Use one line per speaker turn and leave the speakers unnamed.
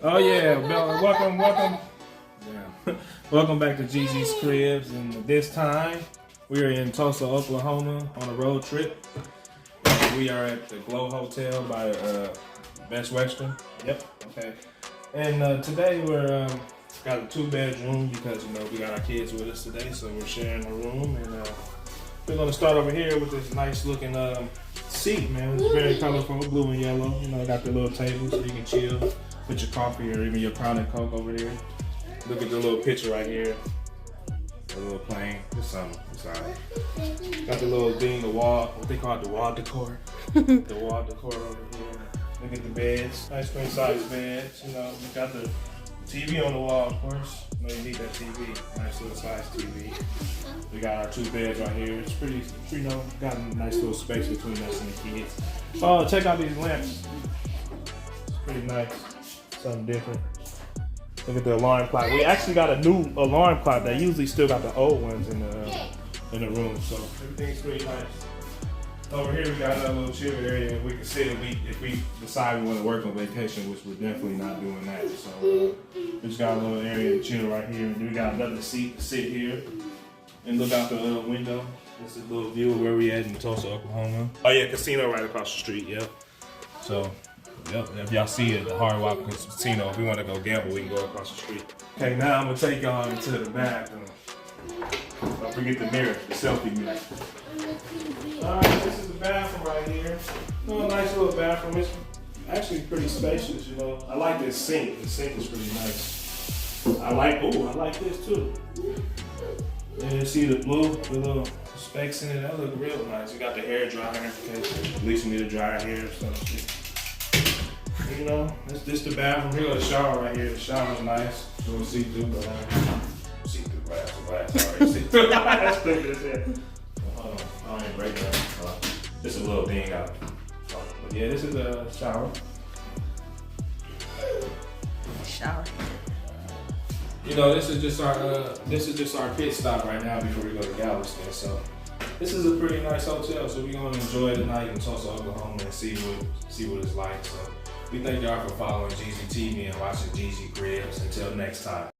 Oh yeah, welcome. Yeah. Welcome back to Jeazie's Cribs, and this time we are in Tulsa, Oklahoma on a road trip. We are at the Glow Hotel by Best Western. Yep. Okay. And today we're got a 2-bedroom because we got our kids with us today, so we're sharing a room. And we're gonna start over here with this nice looking seat, man. It's very colorful, blue and yellow. Got the little table so you can chill, put your coffee or even your Crown and Coke over there. Look at the little picture right here. A little plane. It's something. It's alright. Got the little thing, the wall. What they call it, the wall decor. The wall decor over here. Look at the beds. Nice queen size beds. We got the TV on the wall, of course. You need that TV. Nice little size TV. We got our 2 beds right here. It's pretty, got a nice little space between us and the kids. Oh, check out these lamps. It's pretty nice. Something different. Look at the alarm clock. We actually got a new alarm clock. They usually still got the old ones in the room, so everything's pretty nice. Over here we got another little chill area. We can sit if we decide we want to work on vacation, which we're definitely not doing that. So we just got a little area to chill right here. And we got another seat to sit here and look out the window. This is a little view of where we at in Tulsa, Oklahoma. Oh yeah, casino right across the street. Yep. So. Yep, if y'all see it, the Hard Rock Casino, if we want to go gamble, we can go across the street. Okay, now I'm going to take y'all into the bathroom. Don't forget the mirror, the selfie mirror. Alright, this is the bathroom right here. Nice little bathroom. It's actually pretty spacious, I like this sink. The sink is pretty nice. I like this too. And you see the little specks in it, that look real nice. You got the hair dryer, at least you need a dryer here or something. This the bathroom. Here got a shower right here. The shower's nice. You don't see through, but see through glass. Already see through. That's stupid as hell. Hold on, I ain't breaking that. Just a little thing out. But yeah, this is a shower.
Shower.
This is just our pit stop right now before we go to Galveston. So this is a pretty nice hotel. So we're gonna enjoy the night in Tulsa, Oklahoma, and see what it's like. So. We thank y'all for following Jeazie TV and watching Jeazie Cribs. Until next time.